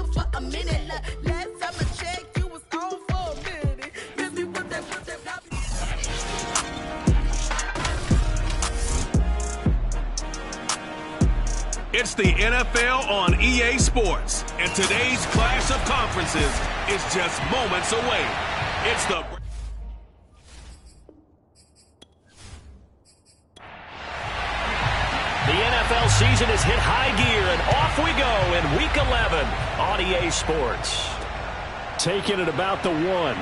on for a minute. Last time I checked, you was on for a minute. Let me put that. It's the NFL on EA Sports, and today's clash of conferences is just moments away. It's the NFL season has hit high gear, and off we go in Week 11 on EA Sports. Taking it about the 1.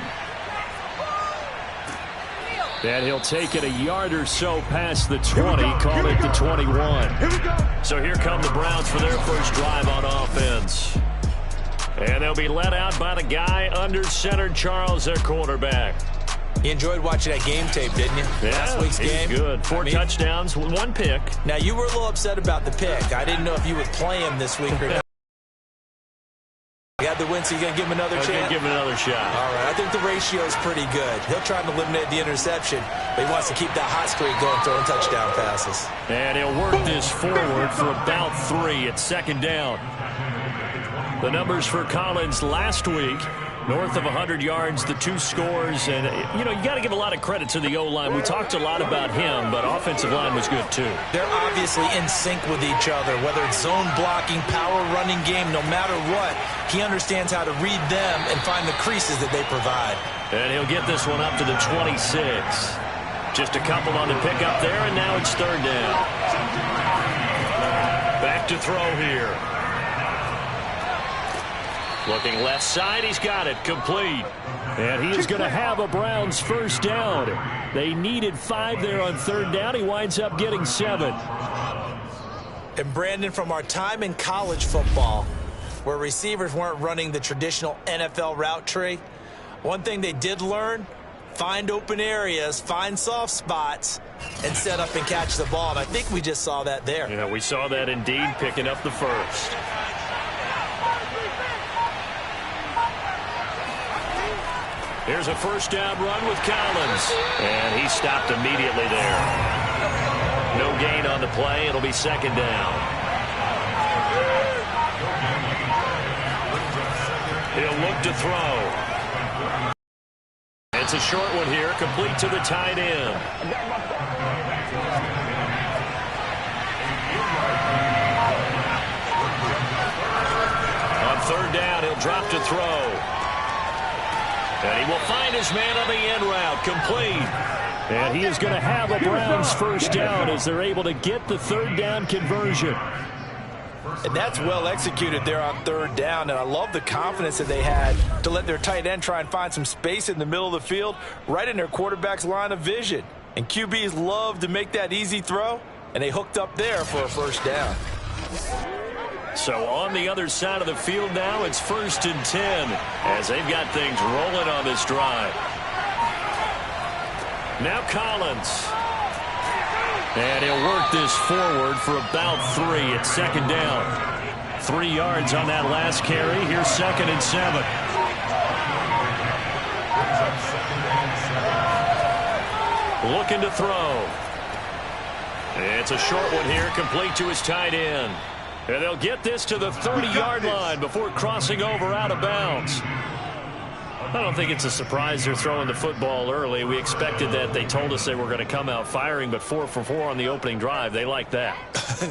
And he'll take it a yard or so past the 20, call it the 21. So here come the Browns for their first drive on offense. And they'll be led out by the guy under center, Charles, their quarterback. You enjoyed watching that game tape, didn't you? Yeah, Last week's game. Good. 4 touchdowns, 1 pick. Now, you were a little upset about the pick. I didn't know if you would play him this week or not. You had the win, so you're going to give him another chance? I'm going to give him another shot. All right. I think the ratio is pretty good. He'll try to eliminate the interception, but he wants to keep that hot streak going, throwing touchdown passes. And he'll work this forward for about 3 at second down. The numbers for Collins last week. North of 100 yards, the 2 scores. And, you got to give a lot of credit to the O-line. We talked a lot about him, but offensive line was good, too. They're obviously in sync with each other, whether it's zone blocking, power running game, no matter what. He understands how to read them and find the creases that they provide. And he'll get this one up to the 26. Just a couple on the pickup there, and now it's third down. Back to throw here. Looking left side, he's got it, complete. And he is going to have a Browns first down. They needed 5 there on third down. He winds up getting 7. And Brandon, from our time in college football, where receivers weren't running the traditional NFL route tree, one thing they did learn, find open areas, find soft spots, and set up and catch the ball. And I think we just saw that there. Yeah, we saw that indeed, picking up the first. Here's a first down run with Collins. And he stopped immediately there. No gain on the play. It'll be second down. He'll look to throw. It's a short one here, complete to the tight end. On third down, he'll drop to throw. And he will find his man on the end route, complete. And he is going to have a Browns first down as they're able to get the third down conversion. And that's well executed there on third down. And I love the confidence that they had to let their tight end try and find some space in the middle of the field, right in their quarterback's line of vision. And QBs love to make that easy throw, and they hooked up there for a first down. So on the other side of the field now, it's 1st and 10 as they've got things rolling on this drive. Now Collins. And he'll work this forward for about 3 at second down. 3 yards on that last carry. Here's 2nd and 7. Looking to throw. It's a short one here, complete to his tight end. And they'll get this to the 30-yard line before crossing over out of bounds. I don't think it's a surprise they're throwing the football early. We expected that. They told us they were going to come out firing, but 4 for 4 on the opening drive. They like that.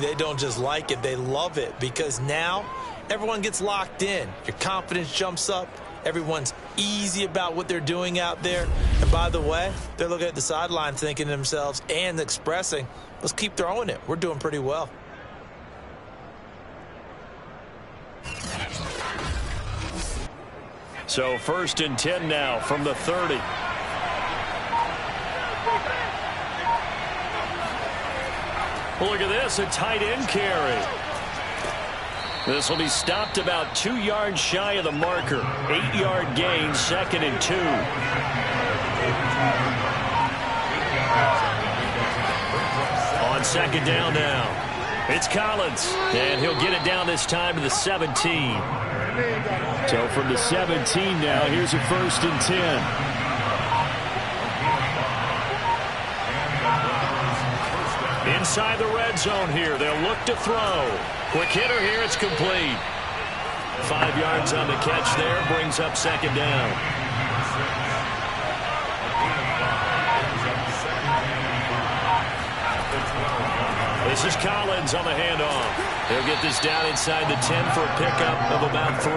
They don't just like it. They love it because now everyone gets locked in. Your confidence jumps up. Everyone's easy about what they're doing out there. And by the way, they're looking at the sideline thinking to themselves and expressing, let's keep throwing it. We're doing pretty well. So 1st and 10 now from the 30. Well, look at this, a tight end carry. This will be stopped about 2 yards shy of the marker. 8-yard gain, 2nd and 2. On second down now. It's Collins, and he'll get it down this time to the 17. So from the 17 now, here's a 1st and 10. Inside the red zone here, they'll look to throw. Quick hitter here, it's complete. 5 yards on the catch there, brings up second down. This is Collins on the handoff. He'll get this down inside the 10 for a pickup of about 3.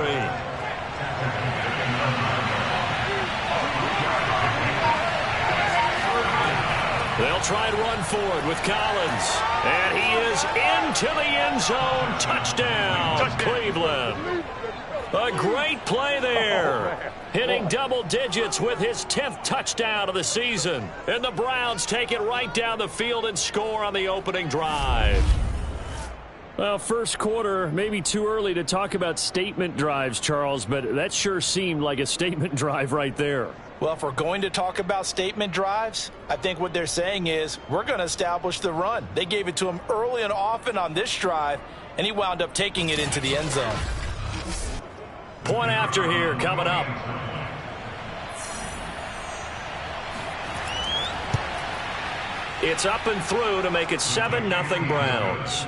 They'll try and run forward with Collins. And he is into the end zone. Touchdown, Cleveland. A great play there. Hitting double digits with his 10th touchdown of the season. And the Browns take it right down the field and score on the opening drive. Well, first quarter, maybe too early to talk about statement drives, Charles, but that sure seemed like a statement drive right there. Well, if we're going to talk about statement drives, I think what they're saying is we're going to establish the run. They gave it to him early and often on this drive, and he wound up taking it into the end zone. Point after here coming up. It's up and through to make it 7-0 Browns.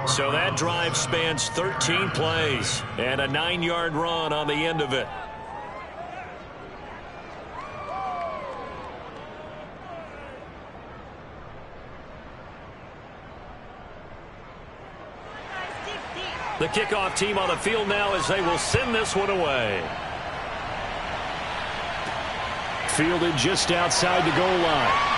So that drive spans 13 plays and a 9-yard run on the end of it. The kickoff team on the field now as they will send this one away. Fielded just outside the goal line.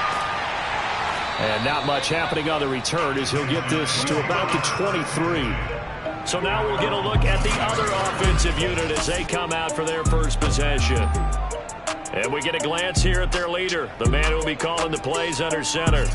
And not much happening on the return as he'll get this to about the 23. So now we'll get a look at the other offensive unit as they come out for their first possession. And we get a glance here at their leader, the man who will be calling the plays under center.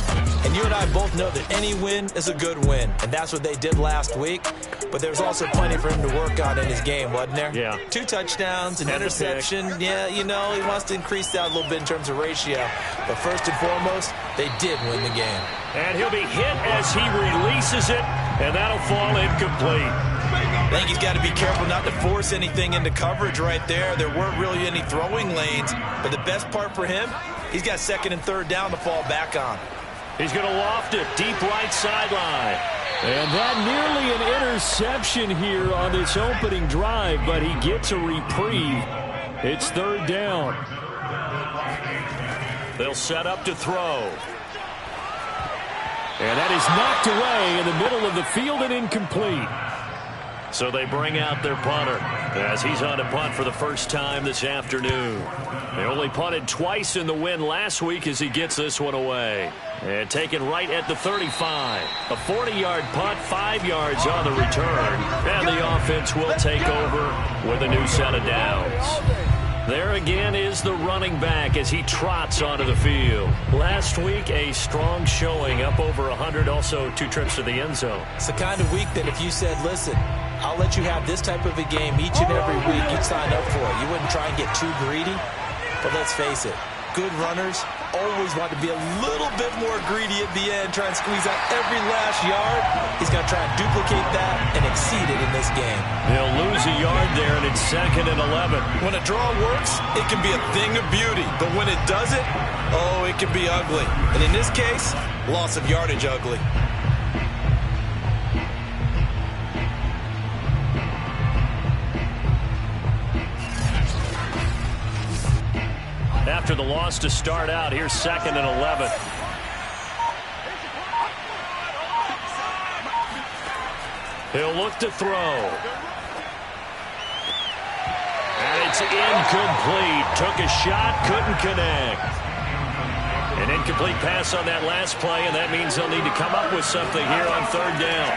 And you and I both know that any win is a good win, and that's what they did last week. But there's also plenty for him to work on in his game, wasn't there? Yeah. 2 touchdowns, an interception. Yeah, you know, he wants to increase that a little bit in terms of ratio. But first and foremost, they did win the game. And he'll be hit as he releases it, and that'll fall incomplete. I think he's got to be careful not to force anything into coverage right there. There weren't really any throwing lanes, but the best part for him, he's got 2nd and 3rd down to fall back on. He's going to loft it deep right sideline. And that nearly an interception here on this opening drive, but he gets a reprieve. It's 3rd down. They'll set up to throw. And that is knocked away in the middle of the field and incomplete. So they bring out their punter as he's on to punt for the first time this afternoon. They only punted twice in the win last week as he gets this one away. And taken right at the 35. A 40-yard punt, 5 yards on the return. And the offense will take over with a new set of downs. There again is the running back as he trots onto the field. Last week, a strong showing, up over 100, also 2 trips to the end zone. It's the kind of week that if you said, listen, I'll let you have this type of a game each and every week, you'd sign up for it. You wouldn't try and get too greedy. But let's face it, good runners always want to be a little bit more greedy at the end, try and squeeze out every last yard. He's going to try and duplicate that and exceed it in this game. He'll lose a yard there, and it's 2nd and 11. When a draw works, it can be a thing of beauty. But when it doesn't, oh, it can be ugly. And in this case, loss of yardage ugly. After the loss to start out, here's 2nd and 11. He'll look to throw. And it's incomplete. Took a shot, couldn't connect. An incomplete pass on that last play, and that means they'll need to come up with something here on 3rd down.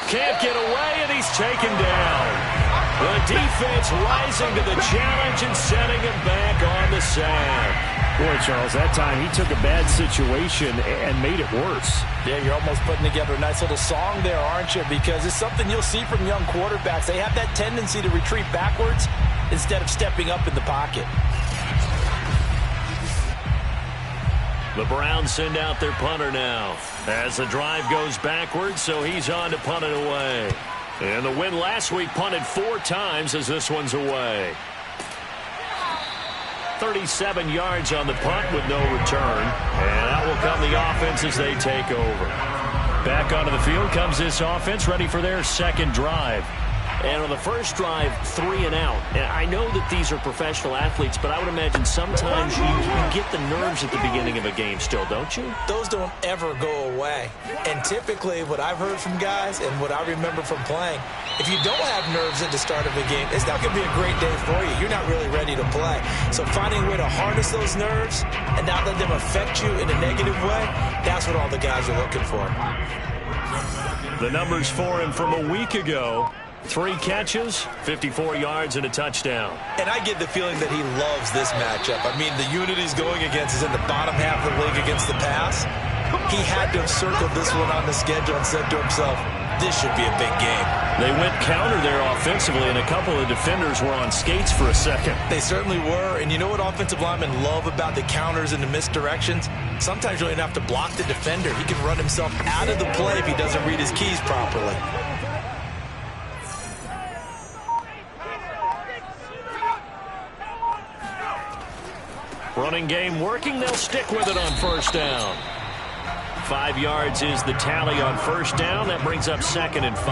Can't get away, and he's taken down. The defense rising to the challenge and setting him back on the sack. Boy, Charles, that time he took a bad situation and made it worse. Yeah, you're almost putting together a nice little song there, aren't you? Because it's something you'll see from young quarterbacks. They have that tendency to retreat backwards instead of stepping up in the pocket. The Browns send out their punter now as the drive goes backwards, so he's on to punt it away. And the win last week punted 4 times as this one's away. 37 yards on the punt with no return. And out will come the offense as they take over. Back onto the field comes this offense, ready for their second drive. And on the first drive, 3 and out. And I know that these are professional athletes, but I would imagine sometimes you get the nerves at the beginning of a game still, don't you? Those don't ever go away. And typically what I've heard from guys and what I remember from playing, if you don't have nerves at the start of a game, it's not going to be a great day for you. You're not really ready to play. So finding a way to harness those nerves and not let them affect you in a negative way, that's what all the guys are looking for. The numbers for him from a week ago. 3 catches, 54 yards, and a touchdown. And I get the feeling that he loves this matchup. I mean, the unit he's going against is in the bottom half of the league against the pass. He had to have circled this one on the schedule and said to himself, this should be a big game. They went counter there offensively, and a couple of defenders were on skates for a second. They certainly were, and you know what offensive linemen love about the counters and the misdirections? Sometimes you don't even have to block the defender. He can run himself out of the play if he doesn't read his keys properly. Running game working. They'll stick with it on first down. 5 yards is the tally on first down. That brings up 2nd and 5.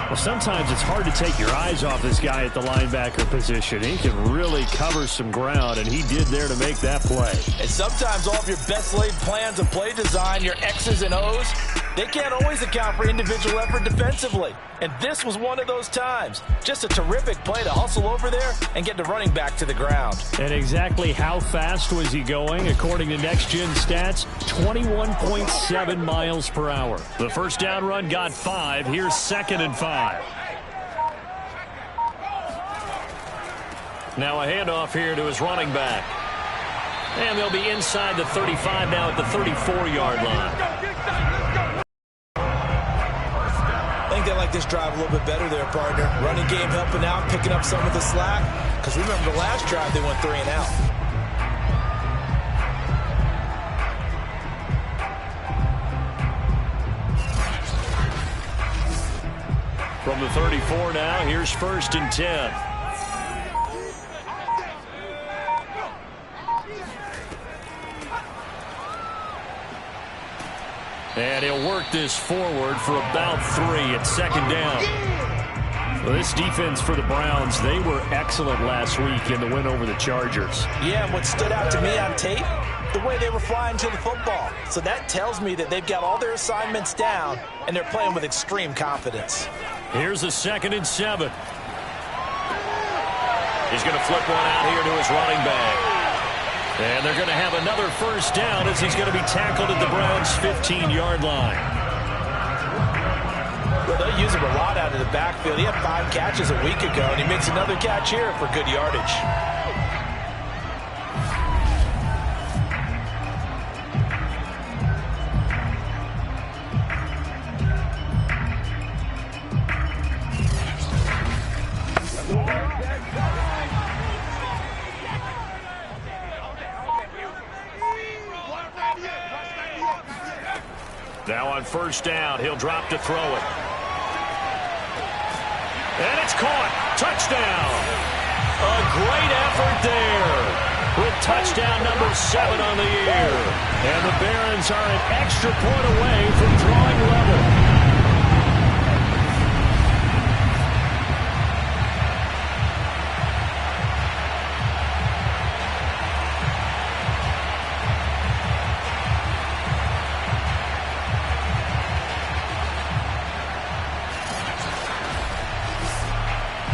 Well, sometimes it's hard to take your eyes off this guy at the linebacker position. He can really cover some ground, and he did there to make that play. And sometimes all of your best laid plans of play design, your X's and O's, they can't always account for individual effort defensively. And this was one of those times. Just a terrific play to hustle over there and get the running back to the ground. And exactly how fast was he going? According to Next Gen Stats, 21.7 miles per hour. The first down run got 5. Here's 2nd and 5. Now a handoff here to his running back. And they'll be inside the 35 now at the 34-yard line. I think they like this drive a little bit better there, partner. Running game helping out, picking up some of the slack. Because remember the last drive, they went 3 and out. From the 34 now, here's 1st and 10. And he'll work this forward for about 3 at 2nd down. Well, this defense for the Browns, they were excellent last week in the win over the Chargers. Yeah, and what stood out to me on tape, the way they were flying to the football. So that tells me that they've got all their assignments down, and they're playing with extreme confidence. Here's a 2nd and 7. He's going to flip one out here to his running back. And they're going to have another first down as he's going to be tackled at the Browns' 15-yard line. Well, they use him a lot out of the backfield. He had 5 catches a week ago, and he makes another catch here for good yardage. Now on first down, he'll drop to throw it. And it's caught. Touchdown. A great effort there with touchdown number 7 on the year. And the Barons are an extra point away from drawing level.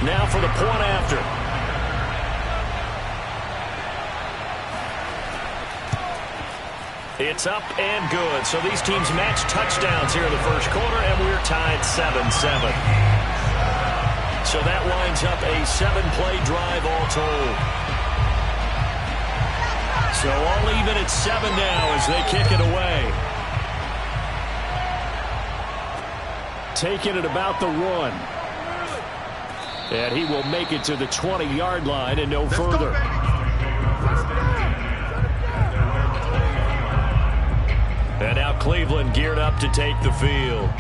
Now for the point after. It's up and good. So these teams match touchdowns here in the first quarter, and we're tied 7-7. So that winds up a 7-play drive all told. So all even at 7 now as they kick it away. Taking it about the 1. And he will make it to the 20-yard line and no further. And now Cleveland geared up to take the field.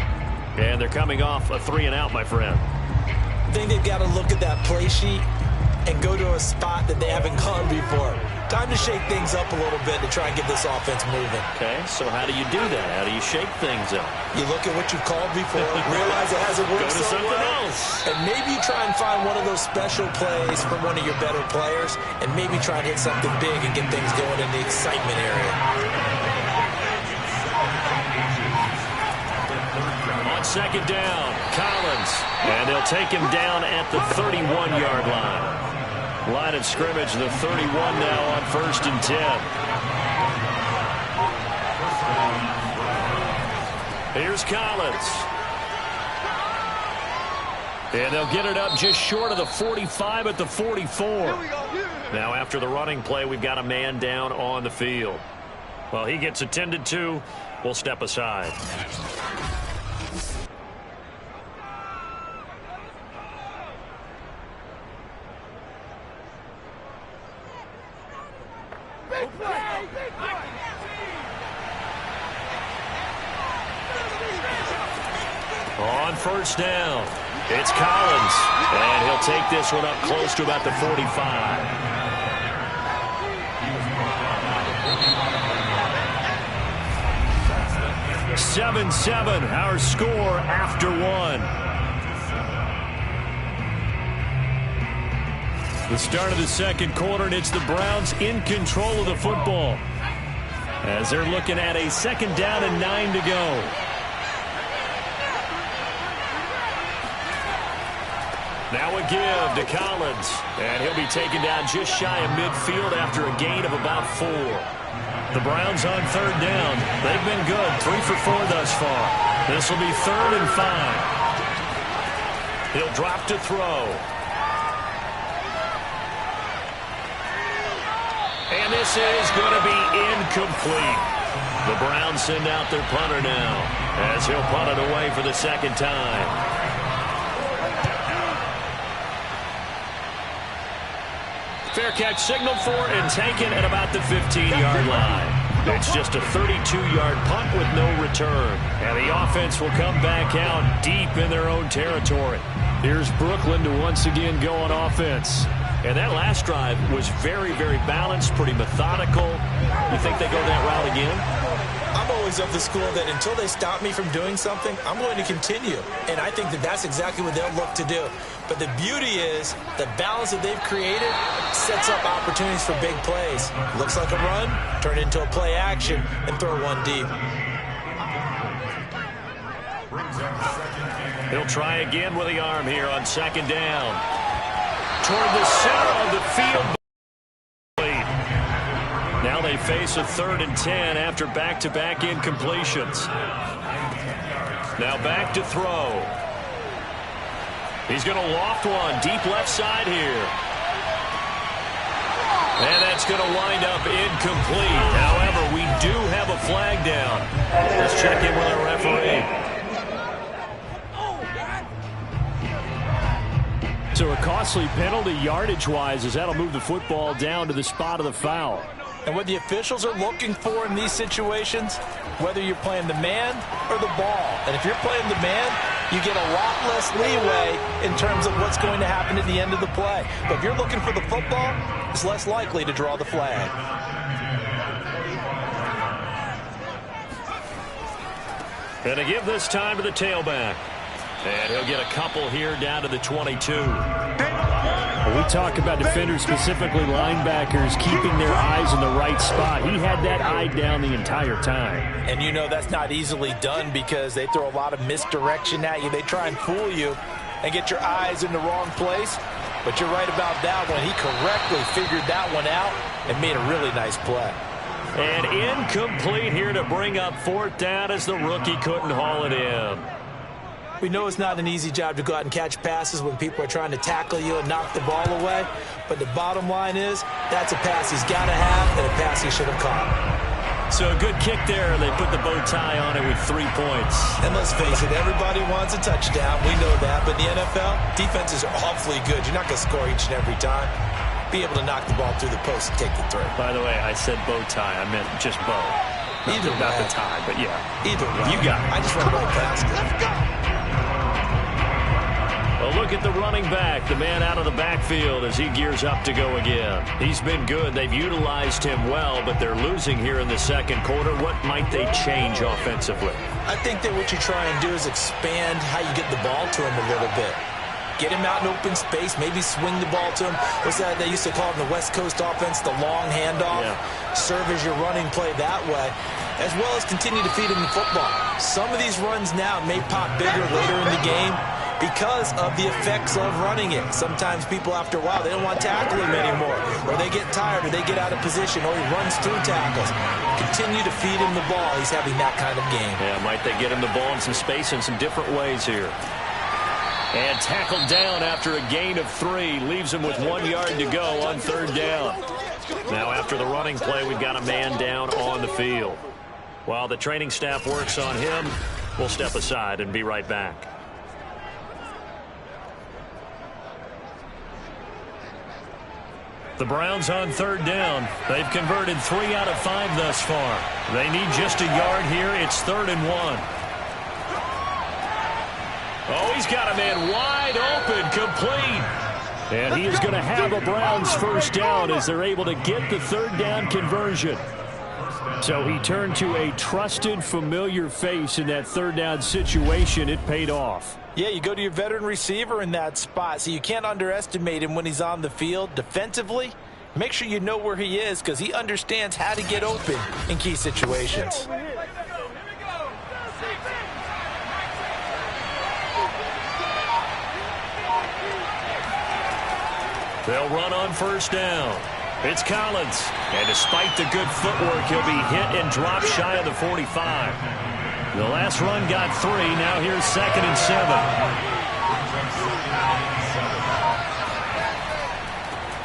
And they're coming off a 3-and-out, my friend. I think they've got to look at that play sheet and go to a spot that they haven't gone before. Time to shake things up a little bit to try and get this offense moving. Okay, so how do you do that? How do you shake things up? You look at what you called before, realize it hasn't worked Go to so something well, else. and maybe you try and find one of those special plays from one of your better players, and maybe try and hit something big and get things going in the excitement area. On second down, Collins. And they'll take him down at the 31-yard line. Line of scrimmage, the 31 now on 1st and 10. Here's Collins. And they'll get it up just short of the 45 at the 44. Now after the running play, we've got a man down on the field. Well, he gets attended to. We'll step aside. On 1st down, it's Collins, and he'll take this one up close to about the 45. "7-7", our score after one. The start of the second quarter, and it's the Browns in control of the football as they're looking at a 2nd down and 9 to go. Now a give to Collins, and he'll be taken down just shy of midfield after a gain of about 4. The Browns on 3rd down. They've been good, 3 for 4 thus far. This will be 3rd and 5. He'll drop to throw. And this is going to be incomplete. The Browns send out their punter now as he'll punt it away for the 2nd time. Fair catch signaled for and taken at about the 15-yard line. It's just a 32-yard punt with no return. And the offense will come back out deep in their own territory. Here's Brooklyn to once again go on offense. And that last drive was very, very balanced, pretty methodical. You think they go that route again? I'm always of the school that until they stop me from doing something, I'm going to continue. And I think that that's exactly what they'll look to do. But the beauty is the balance that they've created sets up opportunities for big plays. Looks like a run, turn it into a play action, and throw one deep. He'll try again with the arm here on 2nd down. Toward the center of the field. Now they face a 3rd and 10 after back-to-back incompletions. Now back to throw. He's going to loft one deep left side here. And that's going to wind up incomplete. However, we do have a flag down. Let's check in with our referee. So a costly penalty yardage-wise as that'll move the football down to the spot of the foul. And what the officials are looking for in these situations, whether you're playing the man or the ball. And if you're playing the man, you get a lot less leeway in terms of what's going to happen at the end of the play. But if you're looking for the football, it's less likely to draw the flag. And to give this time to the tailback. And he'll get a couple here down to the 22. We talk about defenders, specifically linebackers, keeping their eyes in the right spot. He had that eye down the entire time. And you know that's not easily done because they throw a lot of misdirection at you. They try and fool you and get your eyes in the wrong place. But you're right about that one. He correctly figured that one out and made a really nice play. And incomplete here to bring up 4th down as the rookie couldn't haul it in. We know it's not an easy job to go out and catch passes when people are trying to tackle you and knock the ball away. But the bottom line is that's a pass he's got to have and a pass he should have caught. So a good kick there, and they put the bow tie on it with 3 points. And let's face it, everybody wants a touchdown. We know that. But in the NFL, defenses are awfully good. You're not going to score each and every time. Be able to knock the ball through the post and take the throw. By the way, I said bow tie. I meant just bow. Either not way. the tie, but yeah. Either way. You got it. I just went right past it. Well, look look at the running back, the man out of the backfield as he gears up to go again. He's been good. They've utilized him well, but they're losing here in the second quarter. What might they change offensively? I think that what you try and do is expand how you get the ball to him a little bit. Get him out in open space, maybe swing the ball to him. What's that they used to call it in the West Coast offense, the long handoff? Yeah. Serve as your running play that way, as well as continue to feed him the football. Some of these runs now may pop bigger later in the game because of the effects of running it. Sometimes people, after a while, they don't want to tackle him anymore, or they get tired, or they get out of position, or he runs through tackles. Continue to feed him the ball. He's having that kind of game. Yeah, might they get him the ball in some space in some different ways here. And tackled down after a gain of 3. Leaves him with 1 yard to go on third down. Now after the running play, we've got a man down on the field. While the training staff works on him, we'll step aside and be right back. The Browns on third down. They've converted 3 out of 5 thus far. They need just a yard here. It's 3rd and 1. Oh, he's got a man wide open, complete. And he is going to have a Browns first down as they're able to get the third down conversion. So he turned to a trusted, familiar face in that third down situation. It paid off. Yeah, you go to your veteran receiver in that spot, so you can't underestimate him when he's on the field. Defensively, make sure you know where he is because he understands how to get open in key situations. They'll run on first down. It's Collins. And despite the good footwork, he'll be hit and dropped shy of the 45. The last run got 3. Now here's 2nd and 7.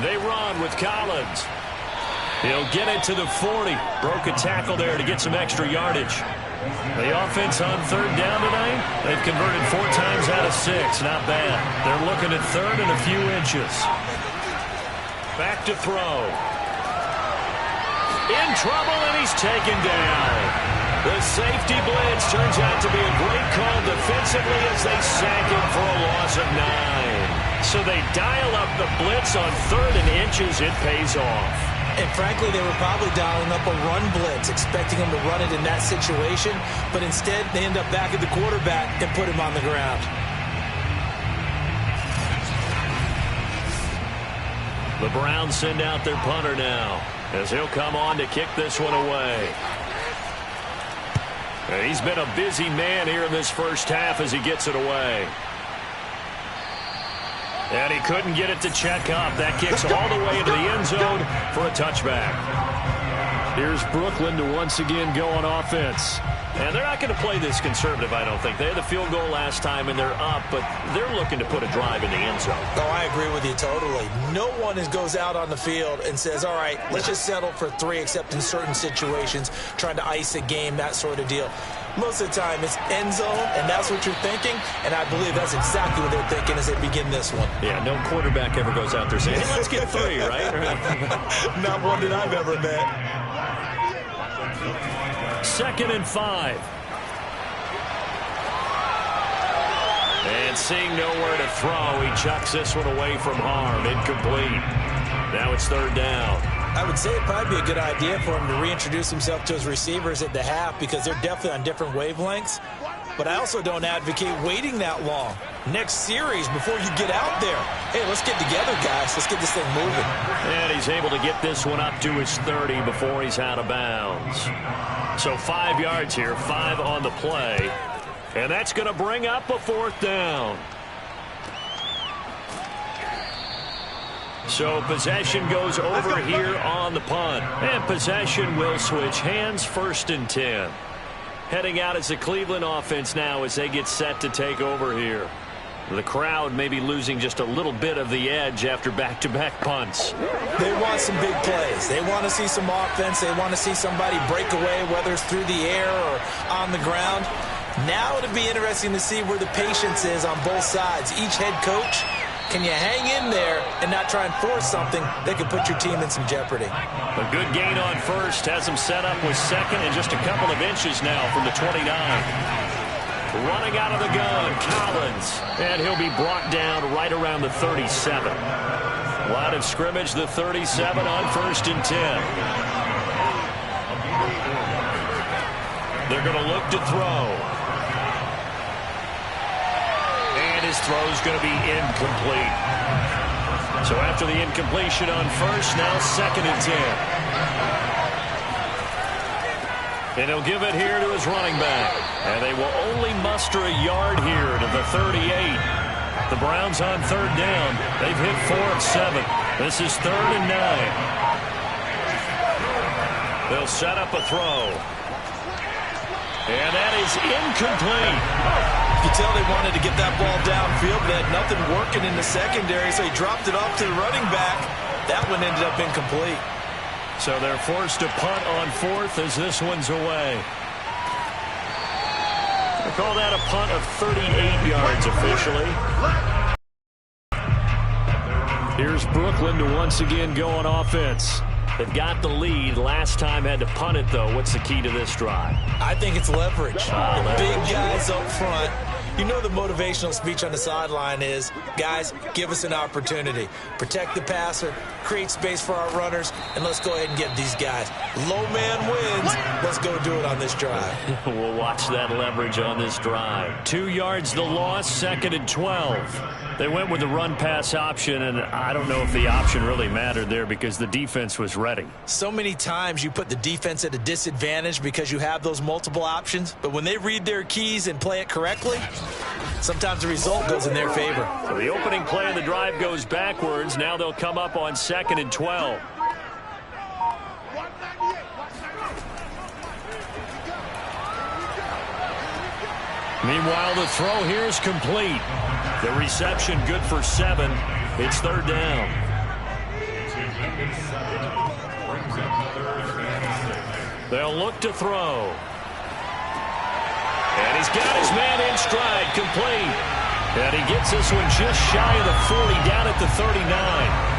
They run with Collins. He'll get it to the 40. Broke a tackle there to get some extra yardage. The offense on third down tonight, they've converted 4 times out of 6. Not bad. They're looking at third and a few inches. Back to throw. In trouble, and he's taken down. The safety blitz turns out to be a great call defensively as they sack him for a loss of 9. So they dial up the blitz on 3rd and inches. It pays off. And frankly, they were probably dialing up a run blitz, expecting him to run it in that situation. But instead, they end up back at the quarterback and put him on the ground. The Browns send out their punter now as he'll come on to kick this one away. And he's been a busy man here in this first half as he gets it away. And he couldn't get it to check up. That kicks all the way into the end zone for a touchback. Here's Brooklyn to once again go on offense. And they're not going to play this conservative, I don't think. They had the field goal last time, and they're up, but they're looking to put a drive in the end zone. Oh, I agree with you totally. No one goes out on the field and says, all right, let's just settle for 3, except in certain situations, trying to ice a game, that sort of deal. Most of the time, it's end zone, and that's what you're thinking, and I believe that's exactly what they're thinking as they begin this one. Yeah, no quarterback ever goes out there saying, hey, let's get 3, right? Not one that I've ever met. 2nd and 5. And seeing nowhere to throw, he chucks this one away from harm. Incomplete. Now it's 3rd down. I would say it'd probably be a good idea for him to reintroduce himself to his receivers at the half because they're definitely on different wavelengths. But I also don't advocate waiting that long. Next series, before you get out there, hey, let's get together, guys. Let's get this thing moving. And he's able to get this one up to his 30 before he's out of bounds. So 5 yards here, 5 on the play. And that's going to bring up a 4th down. So possession goes over here on the punt. And possession will switch hands, 1st and 10. Heading out as the Cleveland offense now as they get set to take over here. The crowd may be losing just a little bit of the edge after back-to-back punts. They want some big plays. They want to see some offense. They want to see somebody break away, whether it's through the air or on the ground. Now it'll be interesting to see where the patience is on both sides. Each head coach, can you hang in there and not try and force something that could put your team in some jeopardy? A good gain on 1st has them set up with 2nd and just a couple of inches now from the 29. Running out of the gun, Collins. hands. And he'll be brought down right around the 37. Line of scrimmage, the 37 on 1st and 10. They're going to look to throw. And his throw's going to be incomplete. So after the incompletion on 1st, now 2nd and 10. And he'll give it here to his running back. And they will only muster a yard here to the 38. The Browns on 3rd down. They've hit 4 of 7. This is 3rd and 9. They'll set up a throw. And that is incomplete. You can tell they wanted to get that ball downfield, but they had nothing working in the secondary, so he dropped it off to the running back. That one ended up incomplete. So they're forced to punt on 4th as this one's away. They call that a punt of 38 yards officially. Here's Brooklyn to once again go on offense. They've got the lead. Last time had to punt it, though. What's the key to this drive? I think it's leverage. The big guys up front. You know the motivational speech on the sideline is, guys, give us an opportunity. Protect the passer, create space for our runners, and let's go ahead and get these guys. Low man wins. Let's go do it on this drive. We'll watch that leverage on this drive. 2 yards the loss, 2nd and 12. They went with the run-pass option, and I don't know if the option really mattered there because the defense was ready. So many times you put the defense at a disadvantage because you have those multiple options, but when they read their keys and play it correctly, sometimes the result goes in their favor. So the opening play of the drive goes backwards. Now they'll come up on 2nd and 12. Meanwhile, the throw here is complete. The reception good for 7. It's 3rd down. They'll look to throw. And he's got his man in stride, complete. And he gets this one just shy of the 40, down at the 39.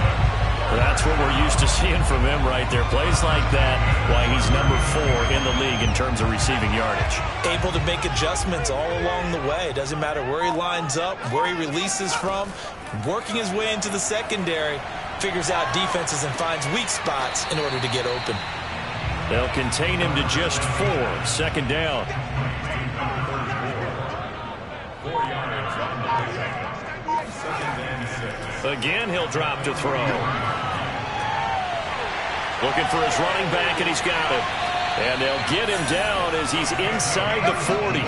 That's what we're used to seeing from him right there. Plays like that, why he's number 4 in the league in terms of receiving yardage. Able to make adjustments all along the way. Doesn't matter where he lines up, where he releases from. Working his way into the secondary, figures out defenses and finds weak spots in order to get open. They'll contain him to just 4. 2nd down. Again, he'll drop to throw. Looking for his running back, and he's got it. And they'll get him down as he's inside the 40.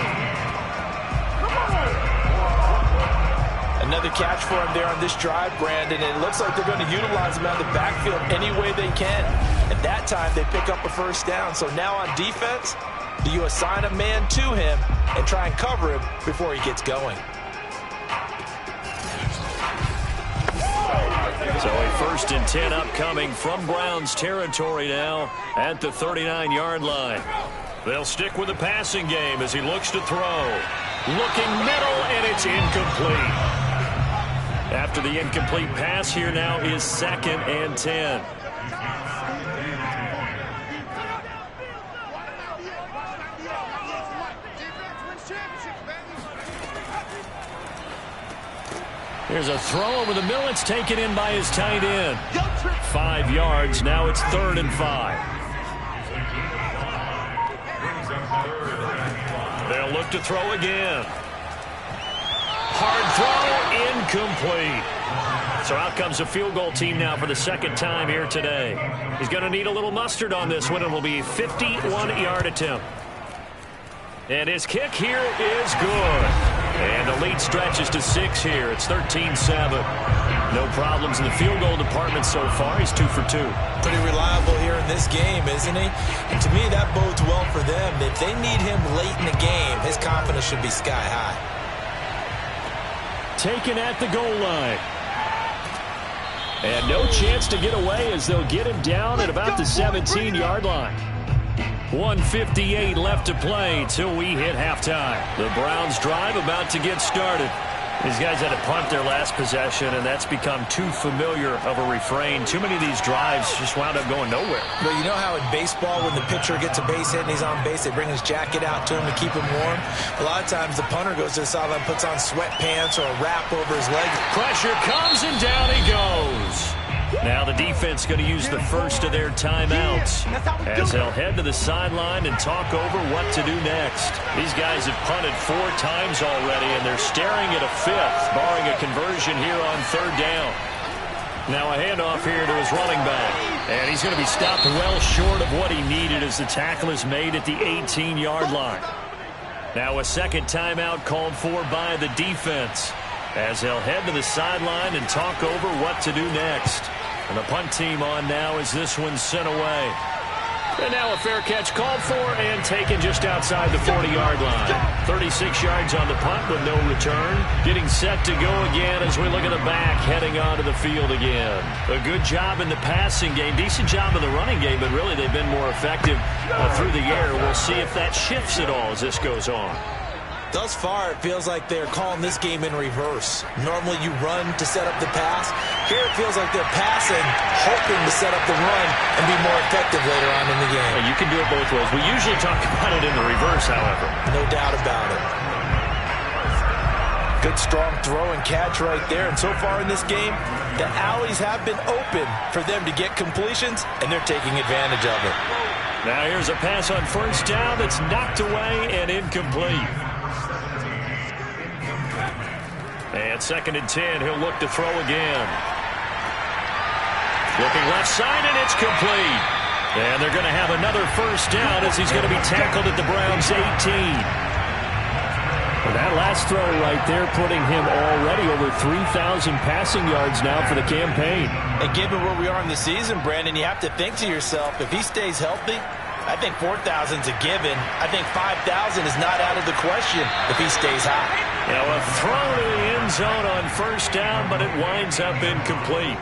Another catch for him there on this drive, Brandon. And it looks like they're going to utilize him out of the backfield any way they can. At that time, they pick up a 1st down. So now on defense, do you assign a man to him and try and cover him before he gets going? So a 1st and 10 upcoming from Browns territory now at the 39-yard line. They'll stick with the passing game as he looks to throw. Looking middle, and it's incomplete. After the incomplete pass, here now is 2nd and 10. Here's a throw over the middle. It's taken in by his tight end. 5 yards. Now it's 3rd and 5. They'll look to throw again. Hard throw, incomplete. So out comes a field goal team now for the 2nd time here today. He's going to need a little mustard on this one. It will be a 51-yard attempt. And his kick here is good. And the lead stretches to 6 here. It's 13-7. No problems in the field goal department so far. He's 2 for 2. Pretty reliable here in this game, isn't he? And to me, that bodes well for them. If they need him late in the game, his confidence should be sky high. Taken at the goal line. And no chance to get away as they'll get him down at about the 17-yard line. 1:58 left to play till we hit halftime. The Browns drive about to get started. These guys had to punt their last possession, and that's become too familiar of a refrain. Too many of these drives just wound up going nowhere. But you know how in baseball, when the pitcher gets a base hit and he's on base, they bring his jacket out to him to keep him warm? A lot of times the punter goes to the sideline, puts on sweatpants or a wrap over his legs. Pressure comes, and down he goes. Now the defense going to use the first of their timeouts as they'll head to the sideline and talk over what to do next. These guys have punted 4 times already, and they're staring at a 5th, barring a conversion here on 3rd down. Now a handoff here to his running back, and he's going to be stopped well short of what he needed as the tackle is made at the 18-yard line. Now a second timeout called for by the defense as they'll head to the sideline and talk over what to do next. And the punt team on now as this one's sent away. And now a fair catch called for and taken just outside the 40-yard line. 36 yards on the punt with no return. Getting set to go again as we look at the back heading onto the field again. A good job in the passing game. Decent job in the running game, but really they've been more effective through the air. We'll see if that shifts at all as this goes on. Thus far, it feels like they're calling this game in reverse. Normally you run to set up the pass. Here it feels like they're passing, hoping to set up the run and be more effective later on in the game. You can do it both ways. We usually talk about it in the reverse, however. No doubt about it. Good strong throw and catch right there. And so far in this game, the alleys have been open for them to get completions, and they're taking advantage of it. Now here's a pass on 1st down that's knocked away and incomplete. And 2nd and 10, he'll look to throw again. Looking left side, and it's complete. And they're going to have another 1st down as he's going to be tackled at the Browns' 18. Well, that last throw right there putting him already over 3,000 passing yards now for the campaign. And given where we are in the season, Brandon, you have to think to yourself, if he stays healthy, I think 4,000's a given. I think 5,000 is not out of the question if he stays high. Now a throw to the end zone on 1st down, but it winds up incomplete.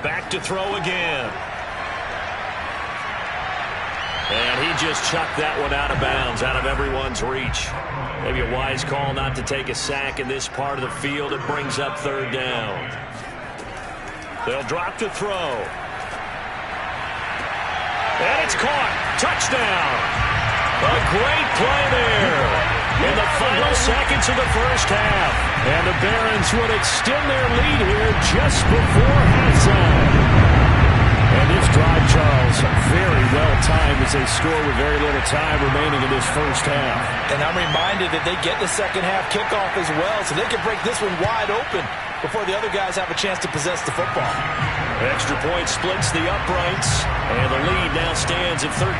Back to throw again. And he just chucked that one out of bounds, out of everyone's reach. Maybe a wise call not to take a sack in this part of the field. It brings up 3rd down. They'll drop to throw. And it's caught. Touchdown. A great play there in the final seconds of the 1st half. And the Barons would extend their lead here just before halftime. And this drive, Charles, very well timed as they score with very little time remaining in this 1st half. And I'm reminded that they get the 2nd half kickoff as well, so they can break this one wide open before the other guys have a chance to possess the football. Extra point splits the uprights, and the lead now stands at 13.